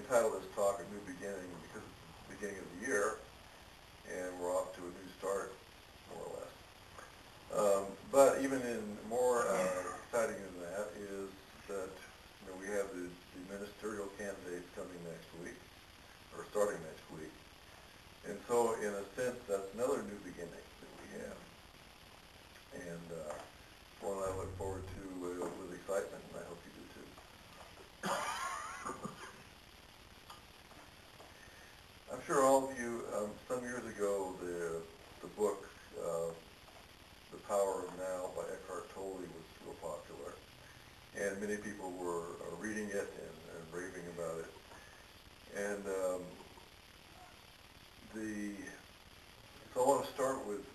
entitled this talk A New Beginning because it's the beginning of the year, and we're off to a new start, more or less. But even in more exciting than that is that we have the ministerial candidates coming next week, or starting next week. And so, in a sense, that's another new beginning that we have. And one I look forward to with excitement, and I hope you do too. I'm sure all of you, some years ago, the book, The Power of Now by Eckhart Tolle was real popular. And many people were reading it and raving about it. And so I want to start with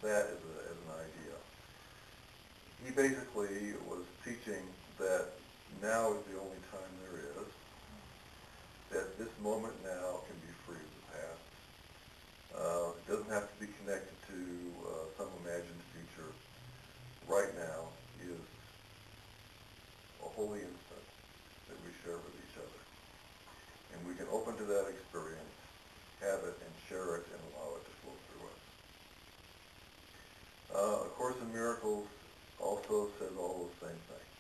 that as an idea. He basically was teaching that now is the only time there is, that this moment now can be free of the past. It doesn't have to be connected to some imagined future. Right now is a holy instant that we share with each other. And we can open to that experience, have it, and share it, and allow it to flow through us. A Course in Miracles also says all those same things.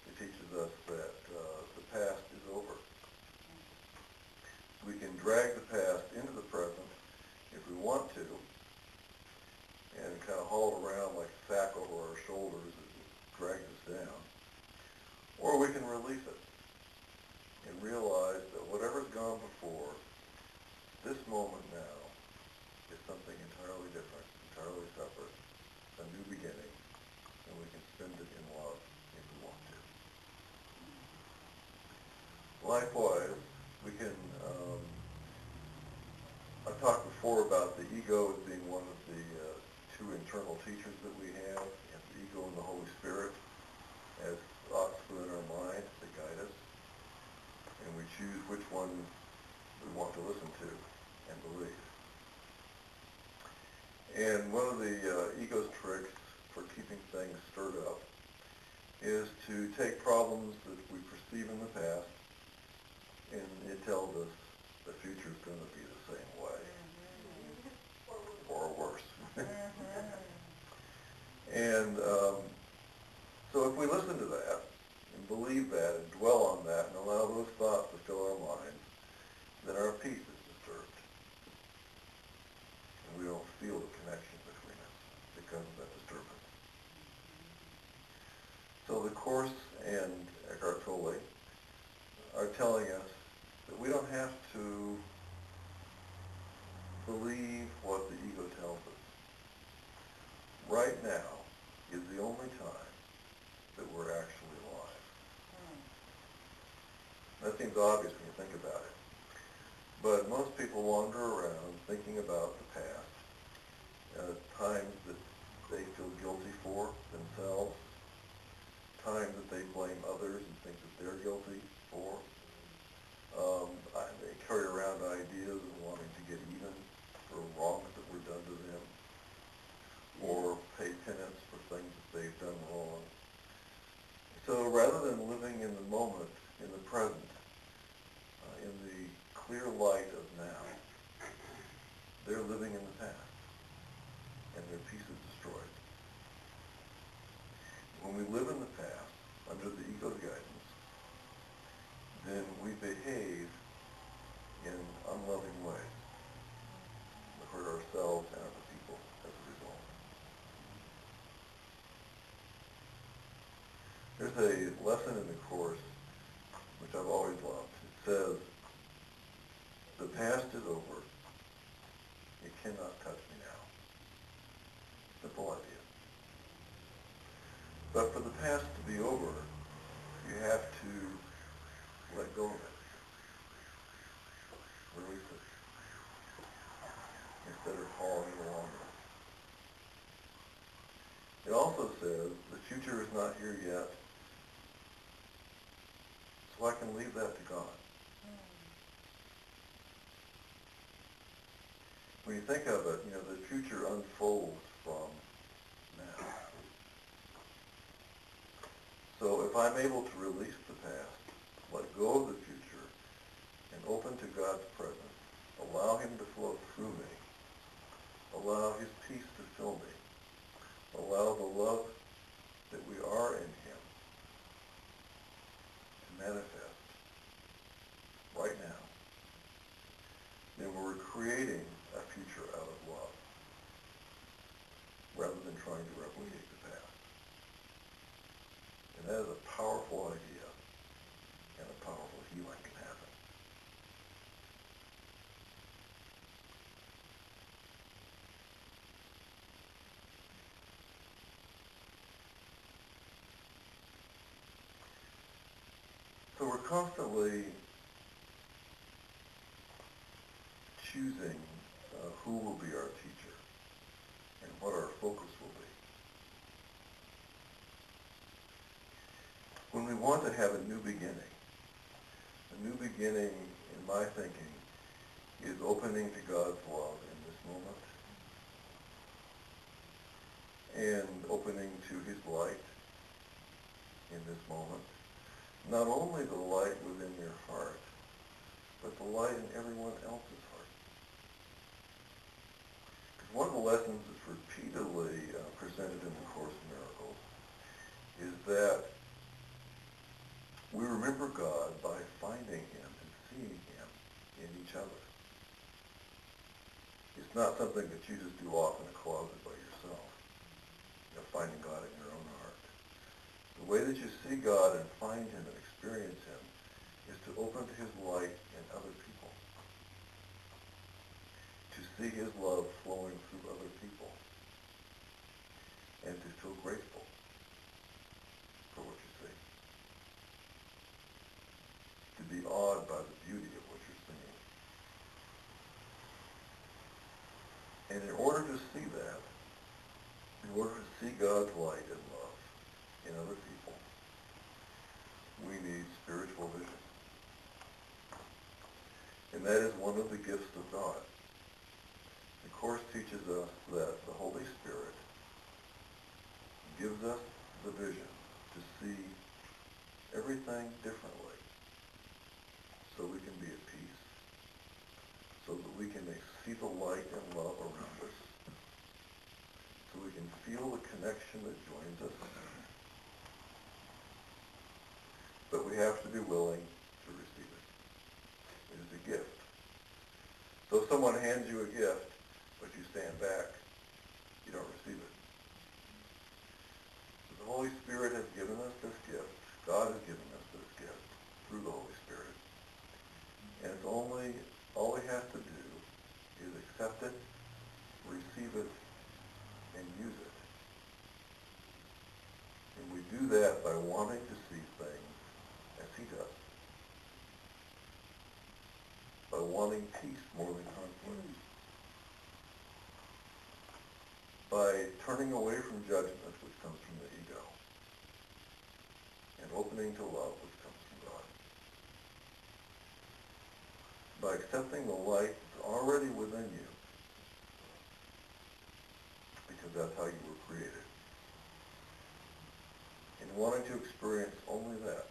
It teaches us that the past is over. We can drag the past into the present if we want to, and kind of haul it around like a sack over our shoulders as it drags us down. Or we can release it and realize that whatever's gone before, this moment now is something entirely different, entirely separate, a new beginning, and we can spend it in love if we want to. Likewise, we can, I've talked before about the ego as being one of the two internal teachers that we have, and the ego and the Holy Spirit as thoughts within our mind that guide us, and we choose which one we want to listen to and believe. And one of the ego's tricks for keeping things stirred up is to take problems that we perceive in the past, and it tells us the future is going to be the same way, or worse. And so if we listen to that and believe that and dwell on that and allow those thoughts to fill our minds, then our peace is disturbed. And we don't feel the connection between us because of that disturbance. So the Course and Eckhart Tolle are telling us that we don't have to believe what the ego tells us. Right now is the only time that we're actually alive. That seems obvious when you think about it. But most people wander around thinking about the past, times that they feel guilty for themselves, times that they blame others and think that they're guilty for. They carry around ideas of wanting to get even for wrongs that were done to them, or pay penance for things that they've done wrong. So rather than living in the moment, in the present, in the clear light of now, they're living in the past, and their peace is destroyed. When we live in the past, under the ego's guidance, then we behave in unloving ways. We hurt ourselves and other people as a result. There's a lesson in the Course which I've always loved. It says, the past is over. It cannot touch me now. Simple idea. But for the past to be over, you have to let go of it. Release it. Instead of following along with it. It also says the future is not here yet, so I can leave that to God. When you think of it, the future unfolds from now. So if I'm able to release the past, go of the future and open to God's presence. Allow him to flow through me. Allow his peace to fill me. Allow the love that we are in him to manifest right now. Then we're creating a future out of love rather than trying to replicate the past. And that is a powerful idea and a powerful healing can happen. So we're constantly choosing who will be our teacher and what our focus will be. When we want to have a new beginning in my thinking is opening to God's love in this moment and opening to his light in this moment. Not only the light within your heart, but the light in everyone else's heart. Because one of the lessons that's repeatedly presented in the Course in Miracles is that we remember God by finding him and seeing him in each other. It's not something that you just do off in a closet by yourself, finding God in your own heart. The way that you see God and find him and experience him is to open to his light in other people, to see his love flowing through other people, and to feel grateful for what you see, to be awed by the beauty of what you're seeing. And in order to see that, in order to see God's light and love in other people, we need spiritual vision. And that is one of the gifts of God. The Course teaches us that the Holy Spirit gives us the vision to see everything differently so we can be at peace, so that we can see the light and love around us, so we can feel the connection that joins us. But we have to be willing to receive it. It is a gift. So if someone hands you a gift, but you stand back, you don't receive it. So the Holy Spirit has given us this gift. God has given us this gift through the Holy Spirit. And it's only, all we have to do is accept it, receive it, and use it. And we do that by wanting to see things as he does. By wanting peace more than conflict. By turning away from judgment, which comes from the ego, and opening to love, which comes from God. By accepting the light that's already within you, because that's how you were created. And wanting to experience only that.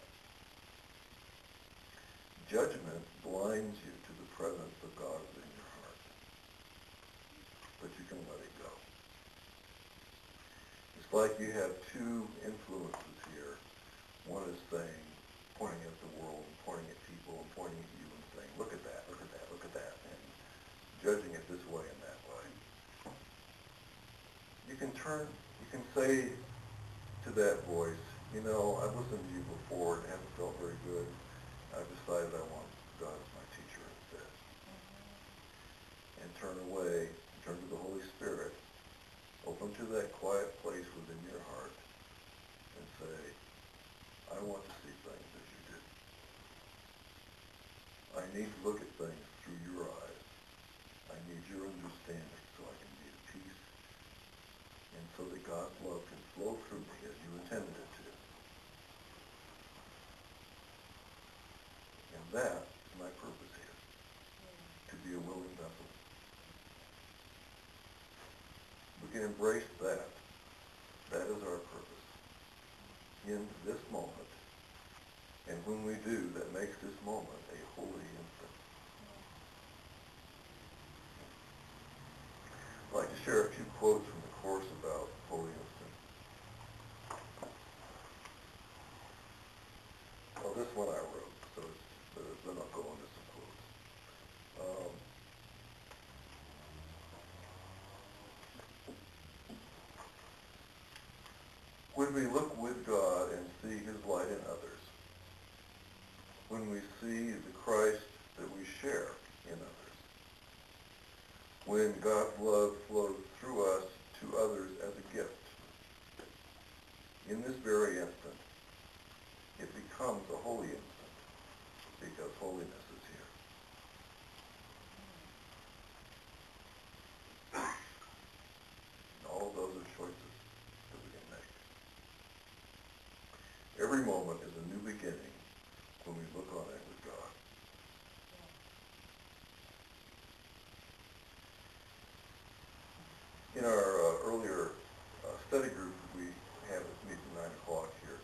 Judgment blinds you to the presence of God within your heart. But you can let it go. It's like you have two influences here. One is saying, pointing at the world, and pointing at people, and pointing at you and saying, look at that, look at that, look at that, and judging it this way and that way. You can say to that voice, I've listened to you before and it hasn't felt very good. I've decided I want God as my teacher instead. And turn away, turn to the Holy Spirit, open to that quiet place within your heart and say, I want to see things as you do. I need to look at things through your eyes. I need your understanding so I can be at peace and so that God's love can flow through me as you intended it to. And that is my purpose here, to be a willing vessel. We can embrace that. That is our purpose. In this moment, And when we do, that makes this moment a holy instant. I'd like to share a few quotes from the Course about holy instant. Well, this one I wrote, so then I'll go into some quotes. When we look with God and see his light in others, when we see the Christ that we share in others, when God's love flows through us to others as a gift, in this very instant, it becomes a holy instant because holiness is here. And all of those are choices that we can make. Every moment is a new beginning when we look on it with God. In our earlier study group that we have that meets at 9 o'clock here,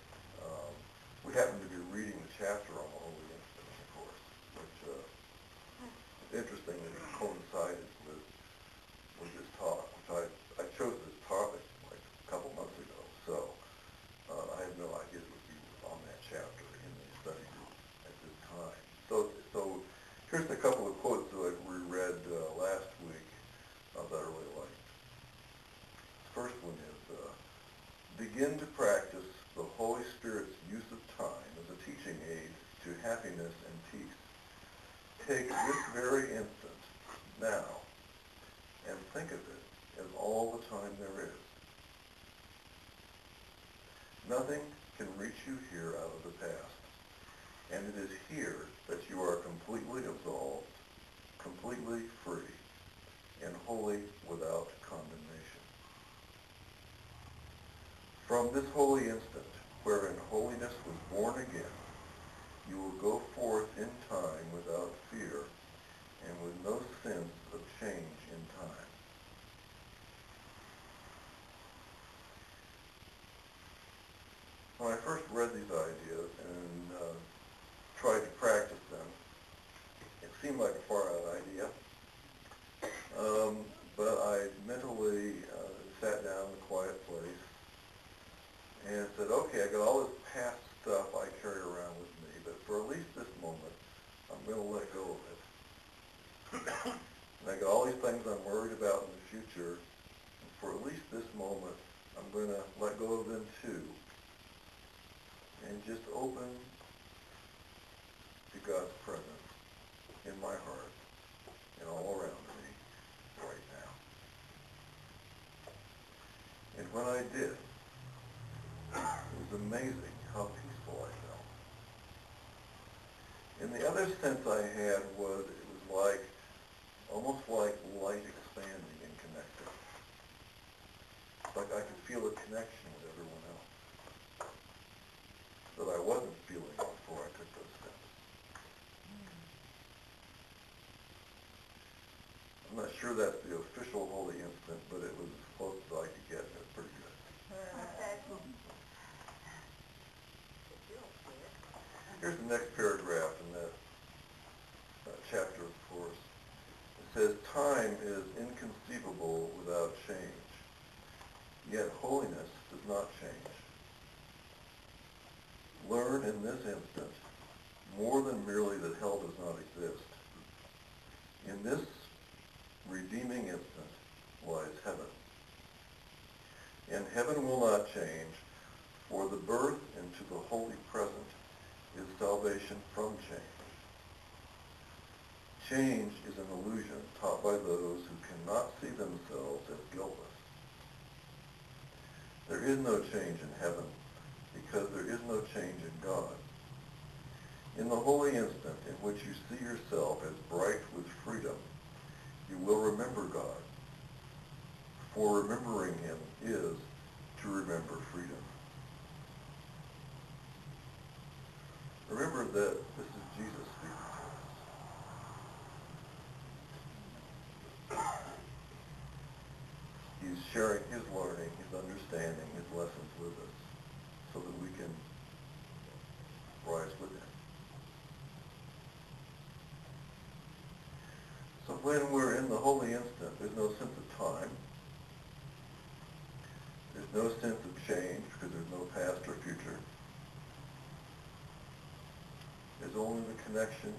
we happened to be reading the chapter on the Holy Instant, of course, which is interesting that it coincided with this talk, which I chose this topic like a couple months ago, so I had no idea it would be on that chapter in the study group at this time. So here's a couple of quotes that I reread last week that I really liked. The first one is, begin to practice the Holy Spirit's use of time as a teaching aid to happiness and peace. Take this very instant, now, and think of it as all the time there is. Nothing can reach you here out of the past, and it is here that you are completely absolved, completely free, and wholly without condemnation. From this holy instant, wherein holiness was born again, you will go forth in time without fear and with no sense of change in time. When I first read these ideas and tried to practice them, it seemed like a far-out idea. But I mentally sat down in a quiet place and said, okay, I got all this past stuff I carry around with me, but for at least this moment, I'm going to let go of it. And I got all these things I'm worried about in the future, and for at least this moment, I'm going to let go of them too, and just open to God's presence in my heart and all around me right now. And when I did, it was amazing how peaceful I felt. And the other sense I had was it was like, almost like light expanding and connecting. Like I could feel a connection with everyone else that I wasn't feeling before I took those steps. I'm not sure that's the official holy instant, but it was as close as I could get, and it was pretty good. Here's the next paragraph in that chapter, of course. It says, time is inconceivable without change, yet holiness does not change. Learn in this instant more than merely that hell does not exist. In this redeeming instant lies heaven. And heaven will not change, for the birth into the holy present is salvation from change. Change is an illusion taught by those who cannot see themselves as guiltless. There is no change in heaven because there is no change in God. In the holy instant in which you see yourself as bright with freedom, you will remember God, for remembering him is to remember freedom. Remember that this is Jesus speaking to us. He's sharing his learning, his understanding, his lessons with us so that we can rise with him. when we're in the holy instant, there's no sense of time. There's no sense of change because there's no past or future. There's only the connection.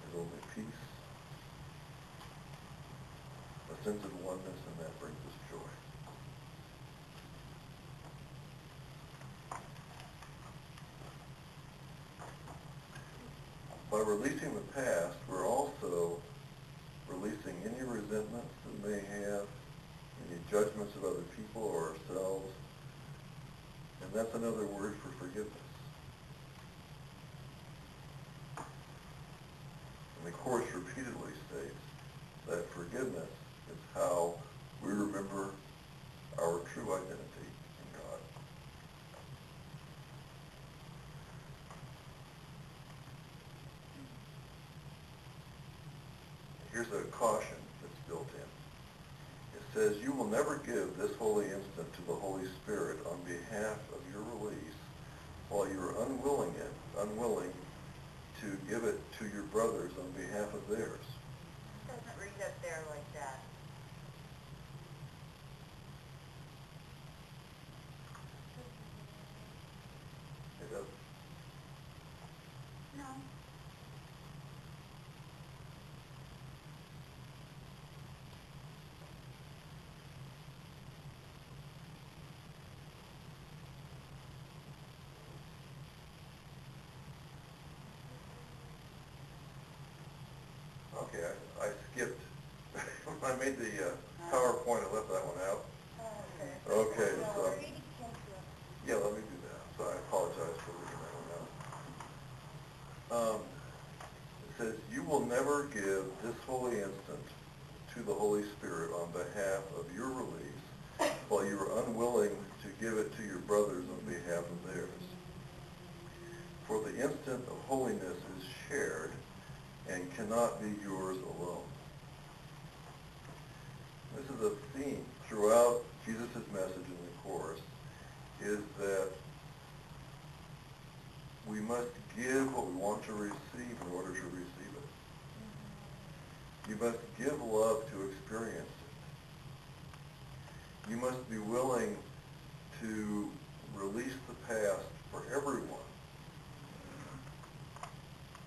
There's only peace. A sense of oneness, and that brings us joy. By releasing the past, we're also releasing any resentments that we may have, any judgments of other people or ourselves, and that's another word for forgiveness. And the Course repeatedly states that forgiveness is how we remember our true identity in God. Here's a caution that's built in. It says, you will never give this holy instant to the Holy Spirit on behalf of your release while you are unwilling to give it to your brothers on behalf of theirs. It doesn't read up there like that. It does. No. Okay, I skipped. When I made the PowerPoint, I left that one out. Okay, so, yeah, let me do that. So I apologize for leaving that one out. It says, you will never give this holy instant to the Holy Spirit on behalf of your release while you are unwilling to give it to your brothers on behalf of theirs. For the instant of holiness is shared and cannot be yours alone. This is a theme throughout Jesus' message in the Course, is that we must give what we want to receive in order to receive it. You must give love to experience it. You must be willing to release the past for everyone.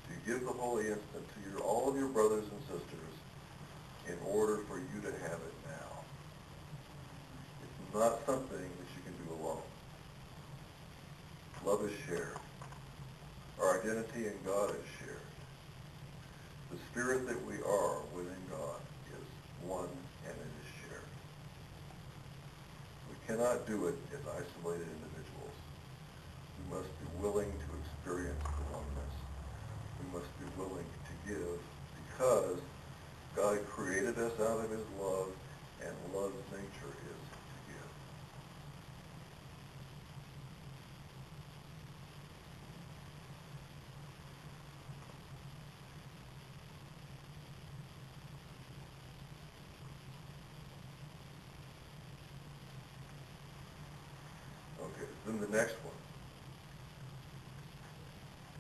To give the holy instant to all of your brothers and sisters in order for you to have it now. It's not something that you can do alone. Love is shared. Our identity in God is shared. The spirit that we are within God is one and it is shared. We cannot do it as isolated individuals. We must be willing to experience the oneness. We must be willing to give because God created us out of his love, and love's nature is to give. Okay, then the next one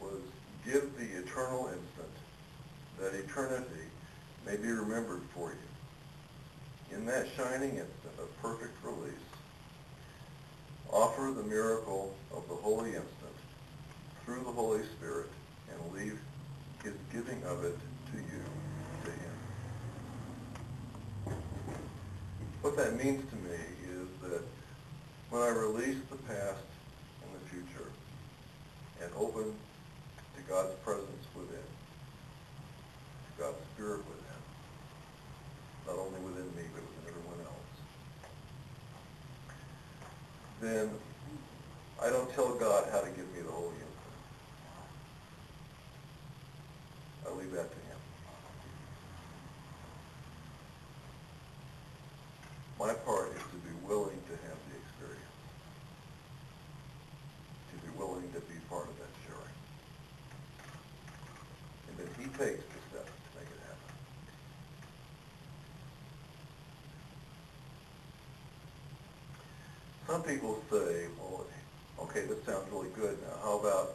was give the eternal instant, that eternity may be remembered for you. In that shining instant of perfect release, offer the miracle of the holy instant through the Holy Spirit and leave his giving of it to you, to him. What that means to me is that when I release the past and the future and open to God's presence within, to God's Spirit within, not only within me, but within everyone else, then I don't tell God how to give me the holy instant. I leave that to him. My part is to be willing to have the experience, to be willing to be part of that sharing. And then he takes the steps to make it happen. Some people say, well, okay, that sounds really good. Now, how about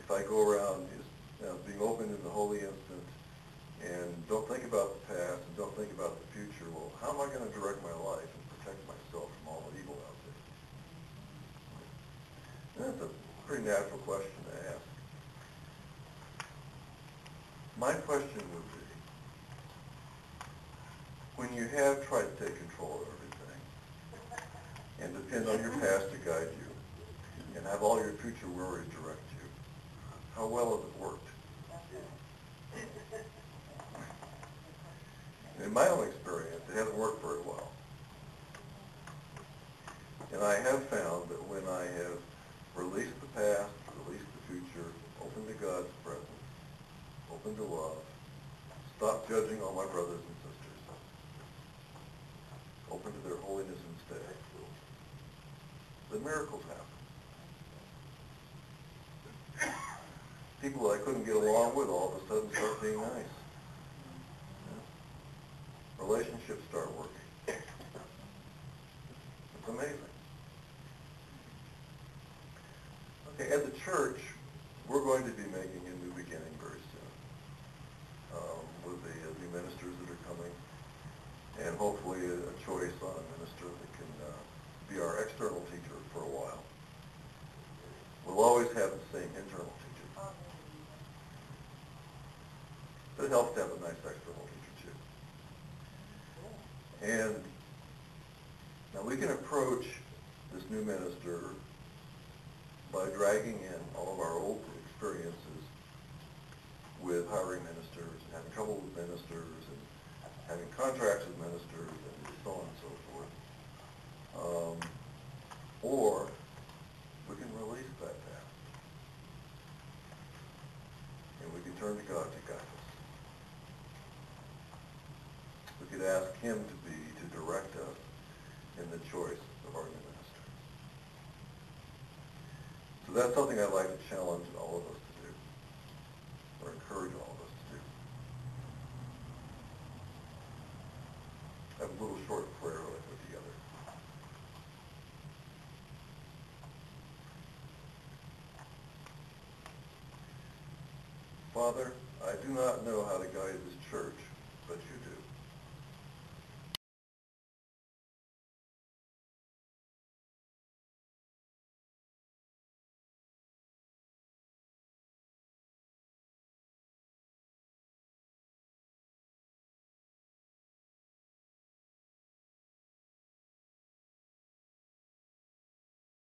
if I go around just being open in the holy instant and don't think about the past and don't think about the future. Well, how am I going to direct my life and protect myself from all the evil out there? And that's a pretty natural question to ask. My question would be, when you have tried to take control of everything and depend on your past to guide you and have all your future worries direct you, how well has it worked? In my own experience, it hasn't worked very well. And I have found that when I have released the past, released the future, opened to God's presence, open to love, stop judging all my brothers and sisters, open to their holiness instead, the miracles happen. People I couldn't get along with all of a sudden start being nice. Yeah. Relationships start working. It's amazing. Okay, at the church, we're going to be making a new beginning very soon with the new ministers that are coming, and hopefully a choice on a minister that can be our external teacher for a while. We'll always have the same internal teacher. But it helps to have a nice external teacher too. And now we can approach this new minister by dragging in all of our old experiences with hiring ministers and having trouble with ministers and having contracts with ministers and so on and so forth. Or we can release that past and we can turn to God to guide us. We could ask him to direct us in the choice of our new minister. So that's something I'd like to challenge all of us to do, or encourage all of us to do. I have a little short prayer that I put together. Father, I do not know how to guide this church